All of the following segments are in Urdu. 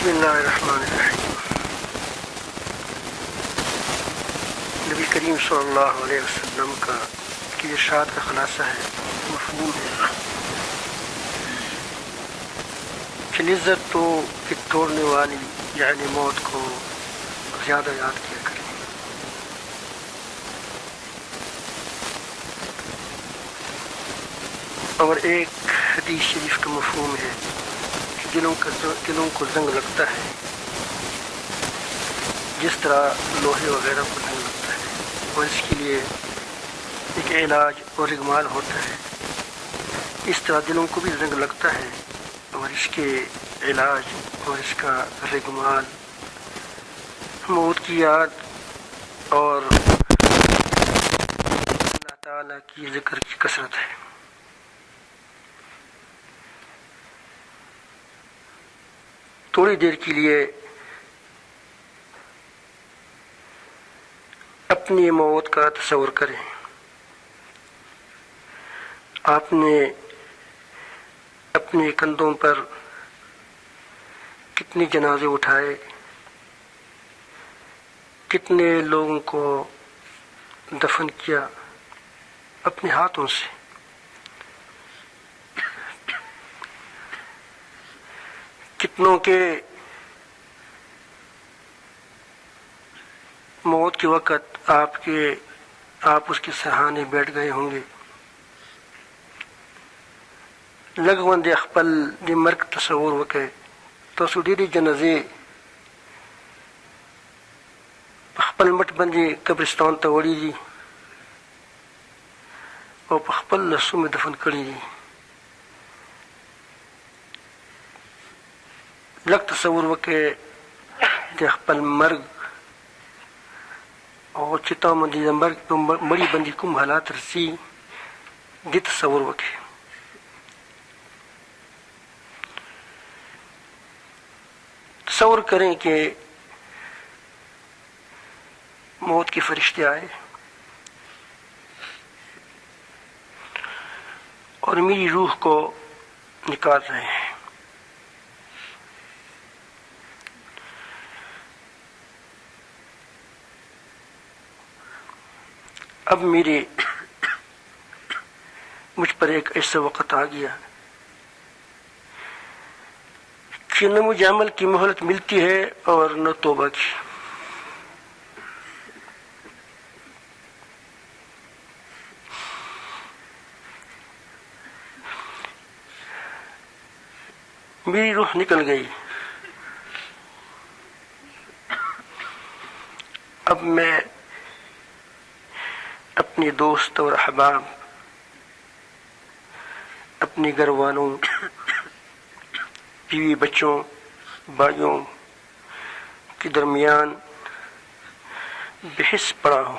بسم اللہ الرحمن الرحیم۔ نبی کریم صلی اللہ علیہ وسلم کی ارشاد کا خلاصہ ہے، مفہوم ہے کہ لذت تو ایک توڑنے والی یعنی موت کو زیادہ یاد کیا کریں۔ اور ایک حدیث شریف کا مفہوم ہے کہ دلوں کو زنگ لگتا ہے جس طرح لوہے وغیرہ کو زنگ لگتا ہے، اور اس کے لیے ایک علاج اور اغمال ہوتا ہے۔ اس طرح دلوں کو بھی زنگ لگتا ہے اور اس کے علاج اور اس کا رگمال موت کی یاد اور اللہ تعالیٰ کی ذکر کی کثرت ہے۔ تھوڑی دیر کے لیے اپنی موت کا تصور کریں۔ آپ نے اپنے کندھوں پر کتنے جنازے اٹھائے، کتنے لوگوں کو دفن کیا اپنے ہاتھوں سے۔ کتنوں کے موت کے وقت آپ اس کے سہانے بیٹھ گئے ہوں گے۔ لگوند اخپل دی مرگ تصور وکے تو سڈیری جنازے خپل مٹ بندی قبرستان ته وړي دي او په خپل لاسو مې دفن کړي دي۔ لږ تصور وکړئ د خپل مرګ او چې تا باندې د مرګ په مړي باندې کوم حالات رسي، دې تصور وکړئ۔ تصور کریں کہ موت کے فرشتے آئے اور میری روح کو نکال رہے ہیں۔ اب مجھ پر ایک ایسا وقت آ گیا کہ نہ مجھے عمل کی مہلت ملتی ہے اور نہ توبہ کی۔ میری روح نکل گئی۔ اب میں اپنے دوست اور احباب، اپنے گھر والوں، بیوی بچوں، بھائیوں کے درمیان بحث پڑا ہوں۔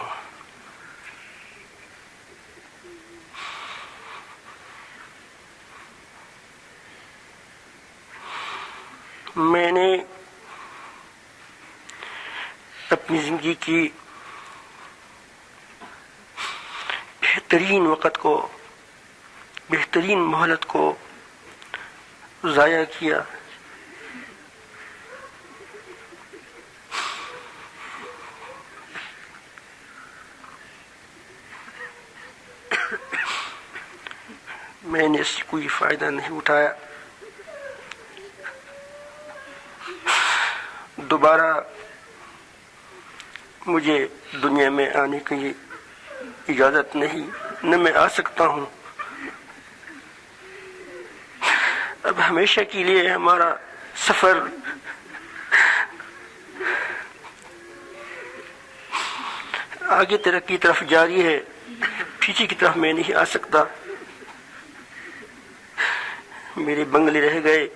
میں نے اپنی زندگی کی بہترین وقت کو، بہترین مہلت کو ضائع کیا۔ میں نے اس سے کوئی فائدہ نہیں اٹھایا۔ دوبارہ مجھے دنیا میں آنے کی اجازت نہیں، نہ میں آ سکتا ہوں۔ اب ہمیشہ کے لیے ہمارا سفر آگے ترقی کی طرف جاری ہے، پیچھے کی طرف میں نہیں آ سکتا۔ میرے بنگلے رہ گئے،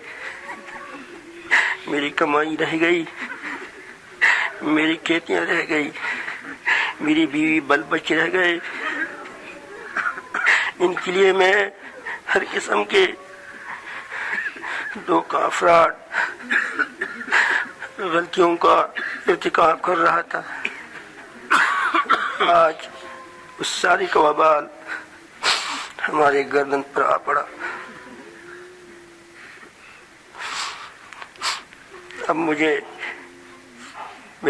میری کمائی رہ گئی، میری کھیتیاں رہ گئی، میری بیوی بل بچے رہ گئے۔ ان کے لیے میں ہر قسم کے دھوکہ، فراڈ، غلطیوں کا ارتکاب کر رہا تھا۔ آج اس ساری کا وبال ہمارے گردن پر آ پڑا۔ اب میں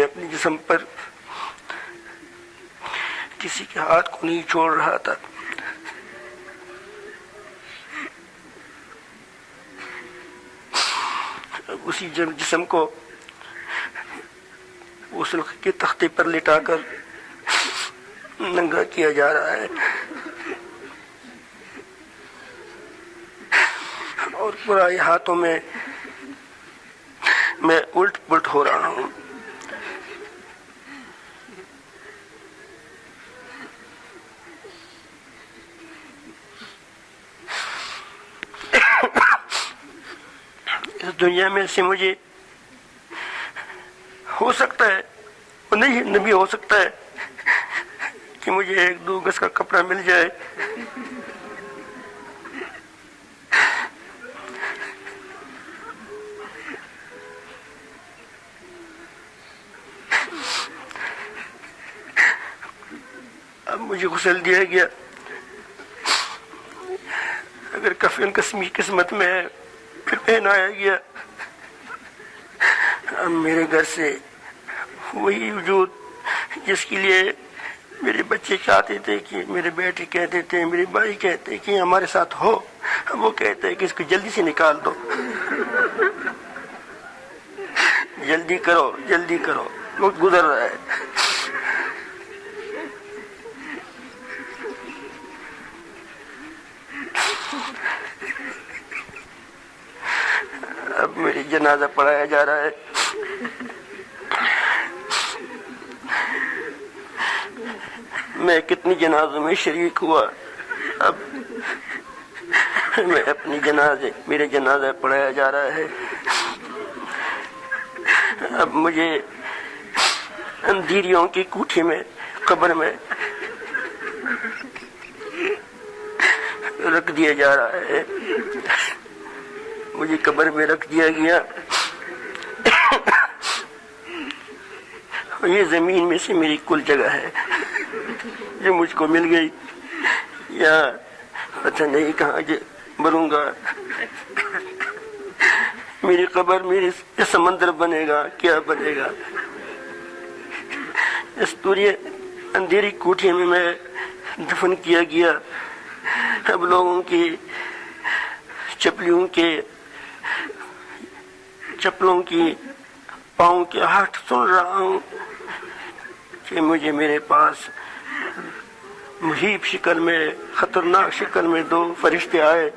اپنے جسم پر کسی کے ہاتھ کو نہیں چھوڑ رہا تھا. اسی جسم کو غسل کے تختے پر لٹا کر ننگا کیا جا رہا ہے اور پرائے ہاتھوں میں الٹ پلٹ ہو رہا ہوں. اس دنیا میں سے مجھے ہو سکتا ہے اور نہیں بھی ہو سکتا ہے کہ مجھے 1-2 گز کا کپڑا مل جائے. اب مجھے غسل دیا گیا، اگر کفن قسمت میں ہے پھر پہنایا گیا. اب میرے گھر سے وہی وجود جس کے لیے میرے بچے چاہتے تھے، کہ میرے بیٹے کہتے تھے، میرے بھائی کہتے کہ ہمارے ساتھ ہو، اب وہ کہتے ہیں کہ اس کو جلدی سے نکال دو. جلدی کرو وقت گزر رہا ہے. اب میری جنازہ پڑھایا جا رہا ہے. میں کتنی جنازوں میں شریک ہوا. اب میں میرے جنازہ پڑھایا جا رہا ہے. اب مجھے اندھیریوں کی کوٹھی میں، قبر میں رکھ دیا جا رہا ہے. مجھے قبر میں رکھ دیا گیا. یہ زمین میں سے میری کل جگہ ہے جو مجھ کو مل گئی، یا پتہ نہیں کہاں مروں گا. میری قبر میری سمندر بنے گا، کیا بنے گا. اس پوری اندھیری کوٹھی میں دفن کیا گیا. اب لوگوں کی چپلوں کی پاؤں کے ہاتھ سن رہا ہوں کہ میرے پاس مہیب شکل میں، خطرناک شکل میں 2 فرشتے آئے.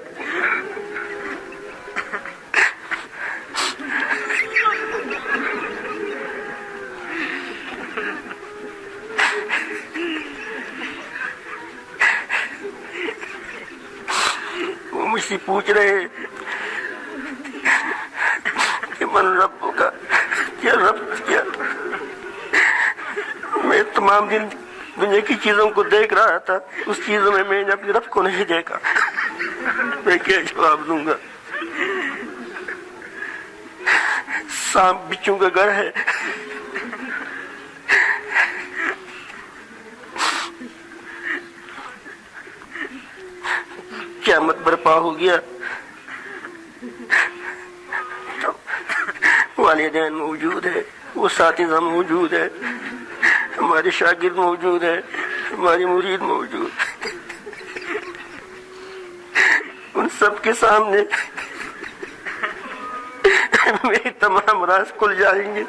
وہ مجھ سے پوچھ رہے کہ من رب کا، کیا رب کیا. میں تمام دن دنیا کی چیزوں کو دیکھ رہا تھا، اس چیزوں میں نے اپنے رب کو نہیں دیکھا. میں کیا جواب دوں گا؟ سانپ بچھو کا گھر ہے. قیامت برپا ہو گیا. والدین موجود ہے، وہ اساتذہ موجود ہے، ہمارے شاگرد موجود ہے، ہماری مرید موجود. ان سب کے سامنے میری تمام راز کھل جائیں گے.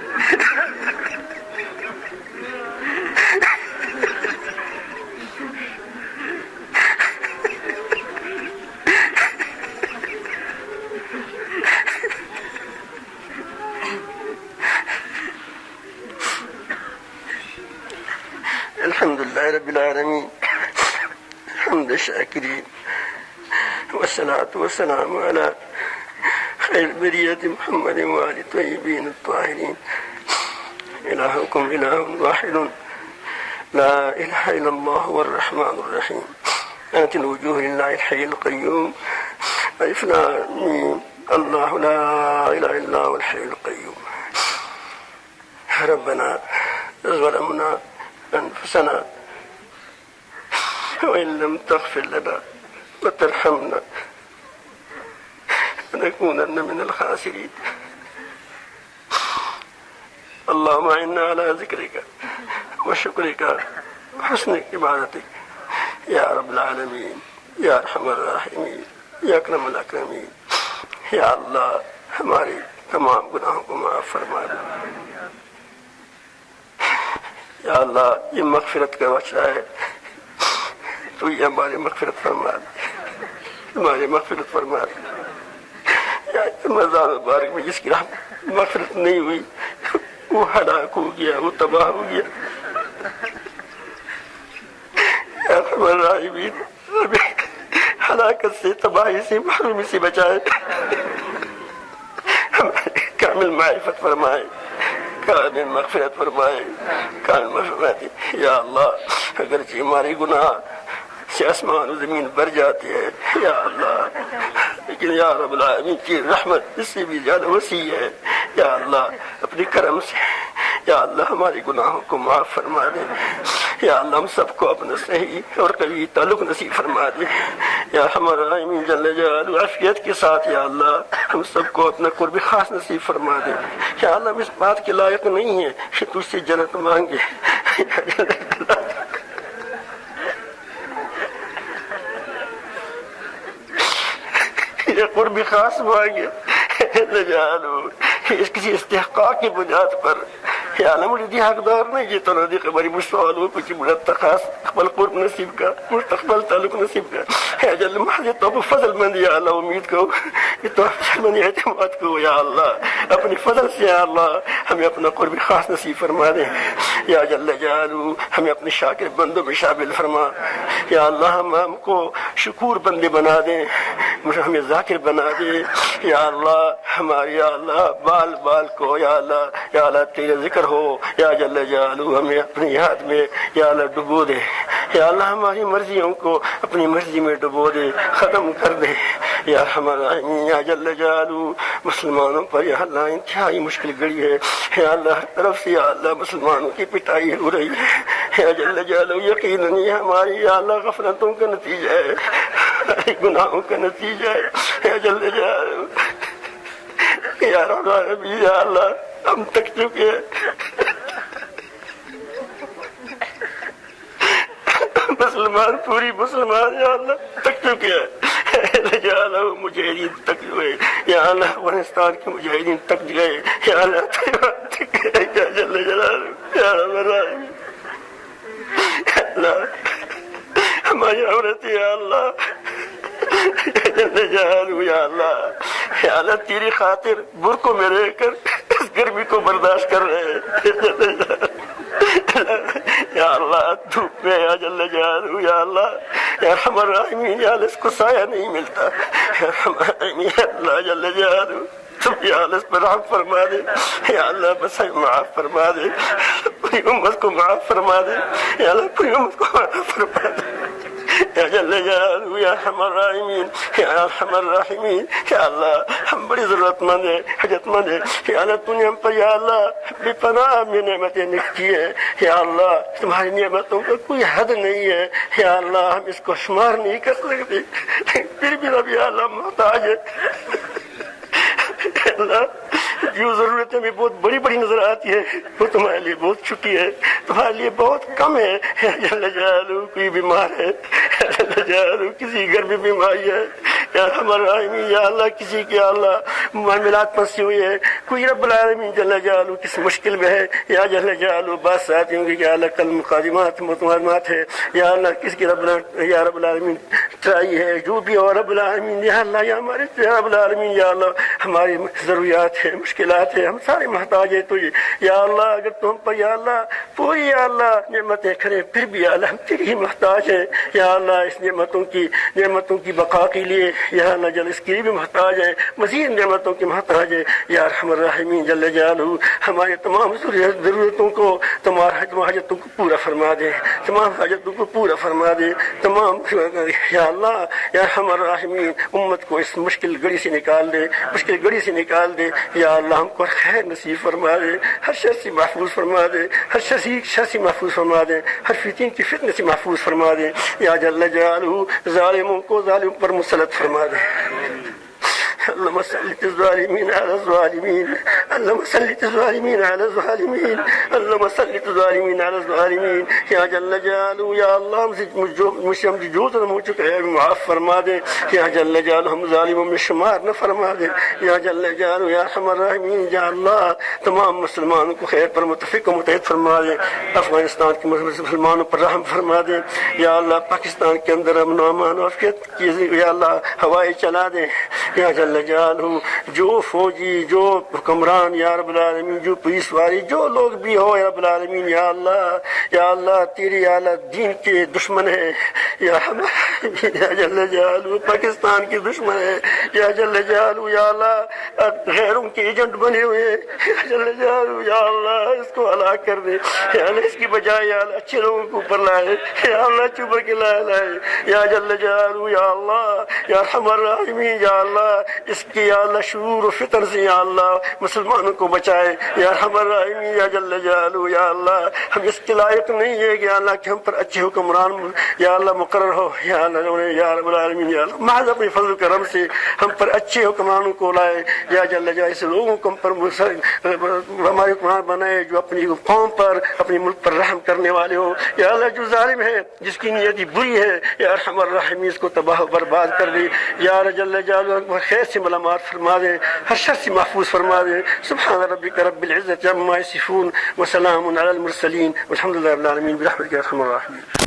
الحمدللہ رب العالمین، حمد الشاکرین، والصلاة والسلام علی خیر البریۃ محمد وآل الطیبین الطاہرین. الہکم الہ واحد لا الہ الا اللہ والرحمن الرحیم. انت الوجوہ للہ الحی القیوم. الف لام میم. اللہ لا الہ الا هو الحی القیوم. ربنا ظلمنا أنفسنا وإن لم تغفر لنا وترحمنا لنكونن من الخاسرين. اللهم إنا على ذكرك وشكرك وحسن عبادتك يا رب العالمين یا ارحم الراحمین یا اکرم الاکرمین. یا اللہ ہماری تمام گناہوں کو معاف فرما دے. یا اللہ یہ مغفرت کا وچہ ہے، تو یہ ہماری مغفرت فرما دے، ہماری مغفرت فرما دے. یا رمضان مبارک میں جس کی مغفرت نہیں ہوئی وہ ہلاک ہو گیا، وہ تباہ ہو گیا. یا ارحم الراحمین ہلاکت سے، تباہی سے، محرومی سے بچائے، کامل معرفت فرمائے، کامل مغفرت فرمائے، کامل مغفرت. یا اللہ اگرچہ ہمارے گناہ سے آسمان و زمین بھر جاتے ہیں یا اللہ، لیکن یا رب العالمین کی رحمت اس سے بھی زیادہ وسیع ہے. یا اللہ اپنے کرم سے یا اللہ ہمارے گناہوں کو معاف فرما دے. یا اللہ ہم سب کو اپنا صحیح اور قوی تعلق نصیب فرما دے. یا ہمارا العالمین جل جلالہ عافیت کے ساتھ یا اللہ ہم سب کو اپنا قرب خاص نصیب فرما دے. یا اللہ ہم اس بات کے لائق نہیں ہیں کہ تجھ سے جنت مانگے. یہ قرب خاص مانگے اس کسی استحقاق کی بنیاد پر. یا اللہ مجھے دی حقدار نہیں یہ تو ندی خبری مجھ سوالوں کچھ مرد خاص اقبل قرب نصیب کا، مستقبل تعلق نصیب کا. یا جل محض تو فضل مند یا اللہ امید کو، یہ تو فضل مند اعتماد کو. یا اللہ اپنی فضل سے یا اللہ ہمیں اپنا قرب خاص نصیب فرما دیں. یا جل جلالہ ہمیں اپنے شاکر بندوں میں شامل فرما. یا اللہ ہم کو شکور بندے بنا دیں، ہمیں ذاکر بنا دے. یا اللہ ہمارے یا اللہ بال بال کو یا اللہ تیرے ذکر ہو. یا جل جلالہ ہمیں اپنی یاد میں یا اللہ ڈبو دے. یا اللہ ہماری مرضیوں کو اپنی مرضی میں ڈبو دے، ختم کر دے. یا ہمارا یا جل جلالہ مسلمانوں پر یا اللہ انتہائی مشکل گھڑی ہے. یا اللہ ہر طرف سے یا اللہ مسلمانوں کی پٹائی ہو رہی ہے. یا جل جلالہ یقیناً یہ ہماری یا اللہ غفلتوں کا نتیجہ ہے، گناہوں کا نتیجہ ہے. یا جل جلالہ یا رب العالمین یا اللہ ہم تک چکے ہیں، مسلمان پوری مسلمان یا اللہ تک چکے ہیں. یا اللہ مجاہدین تک ہوئے، یا اللہ افغانستان کے مجاہدین تک گئے. یا اللہ تک گئے. یا جل جلالہ یا رب العالمین یا اللہ ہماری عورت یا اللہ جل جلالہ یا اللہ یا اللہ تیری خاطر برقعوں میں رہ کر اس گرمی کو برداشت کر رہے ہیں. یا اللہ دھوپ میں یا جل جلالہ یا اللہ یا ارحم الراحمین یا اللہ اس کو سایہ نہیں ملتا. یا ارحم الراحمین یا اللہ جل جلالہ تم یا اللہ اس پر رحم فرما دے. یا اللہ بس معاف فرما دے، پوری امت کو معاف فرما دے. یا اللہ پوری امت کو معاف فرما دے. یا جل جلالہ یا ارحم الراحمین یا ارحم الراحمین یا اللہ ہم بڑی ضرورت مند ہیں، حاجت مند ہیں. یا اللہ تو نے ہم پر یا اللہ بے پناہ میں نعمتیں نکھی ہیں. یا اللہ تمہاری نعمتوں کا کوئی حد نہیں ہے. یا اللہ ہم اس کو شمار نہیں کر سکتے، پھر بھی رب یا اللہ محتاج ہے. اللہ جو ضرورت ہمیں بہت بڑی بڑی نظر آتی ہے وہ تمہارے لیے بہت چھوٹی ہے، تمہارے لیے بہت کم ہے. جل جلالہ کوئی بیمار ہے، جل جلالہ کسی گھر میں بیماری ہے. یا ہمارا یا اللہ کسی کے اللہ معاملات پھنسی ہوئی ہے، کوئی رب العالمین جل جلالہ کس مشکل میں ہے. یا جل جلالہ بات ساتھی ہوں گے کہ اللہ کل مقادمات متمادمات ہے. یا اللہ کس کی یا رب العالمین ٹرائی ہے، جو بھی اور رب العالمین یا اللہ یا ہمارے رب العالمین یا اللہ ہماری ضروریات ہے، مشکلات ہے، ہم سارے محتاج ہیں تجھے. یا اللہ اگر تم پر یا اللہ پوری یا اللہ نعمتیں کریں پھر بھی یا اللہ ہم تیری ہی محتاج ہیں. یا اللہ اس نعمتوں کی بقا کے لیے یا اللہ جل اس کے لیے بھی محتاج ہیں، مزید نعمتوں کی محتاج ہے. یا ارحم الراحمین جل جلالہ ہمارے تمام ضرورتوں کو تمام حاجتوں کو پورا فرما دے، تمام حاجتوں کو پورا فرما دے. تمام یا اللہ یا ارحم الراحمین امت کو اس مشکل گھڑی سے نکال دے، مشکل گھڑی سے نکال دے. یا اللہ ہم کو خیر نصیب فرما دے، ہر شر سے محفوظ فرما دے، ہر شر سے محفوظ فرما دے، ہر فتنہ کی فتنہ سے محفوظ فرما دے. یا جل جلالہ ظالموں کو ظالم پر مسلط فرما دے. اللهم سلط الظالمين على الظالمين، اللهم سلط الظالمين على الظالمين، اللهم سلط الظالمين على الظالمين یا جل جلالہ. یا اللہ مجھ سے جو ظلم ہو چکا ہے معاف فرما دے یا جل جلالہ، ہم ظالموں میں شمار نہ فرما دے یا جل جلالہ. یا ارحم الراحمین یا اللہ تمام مسلمانوں کو خیر پر متفق و متحد فرما دے، افغانستان کے مسلمانوں پر رحم فرما دے یا اللہ. پاکستان کے اندر امن و امان و عافیت کی یا اللہ ہوائیں چلا دے یا جل جلالہ. جو فوجی، جو حکمران یا رب العالمین، جو پولیس والی، جو لوگ بھی ہو یا رب العالمین یا اللہ، یا اللہ تیری اعلیٰ دین کے دشمن ہے یا جل جلالہ، پاکستان کے دشمن ہے یا جل جلالہ. یا اللہ غیروں کے ایجنٹ بنے ہوئے یا جل جلالہ، یا اللہ اس کو ہلاک کر دے یا اللہ. اس کی بجائے یا اللہ اچھے لوگوں کو اوپر لائے یا اللہ، چپ کے لائے یا جل جلالہ. یا اللہ یا ارحم الراحمین یا اللہ اس کی یا اللہ شعور و فطر سے یا اللہ مسلمانوں کو بچائے یا ارحم الراحمین یا جل جلالہ. یا اللہ ہم اس کے لائق نہیں ہے کہ یا اللہ کہ ہم پر اچھے حکمران یا اللہ مقرر ہو یا اللہ یا رب العالمین. یا اللہ محض اپنے فضل و کرم سے ہم پر اچھے حکمرانوں کو لائے یا جل جلالہ. ایسے لوگوں کو ہم پر ہمارے حکمران بنائے جو اپنی قوم پر، اپنے ملک پر رحم کرنے والے ہو یا اللہ. جو ظالم ہے، جس کی نیتی بری ہے یا ارحم الراحمین اس کو تباہ و برباد کر دے یا جل جلالہ. خیر سے ملامات فرما دے، ہر شر سے محفوظ فرما دے. سبحان ربک رب العزت عما یصفون وسلام علی المرسلین والحمد للہ رب العالمین برحمتک یا ارحم الراحمین.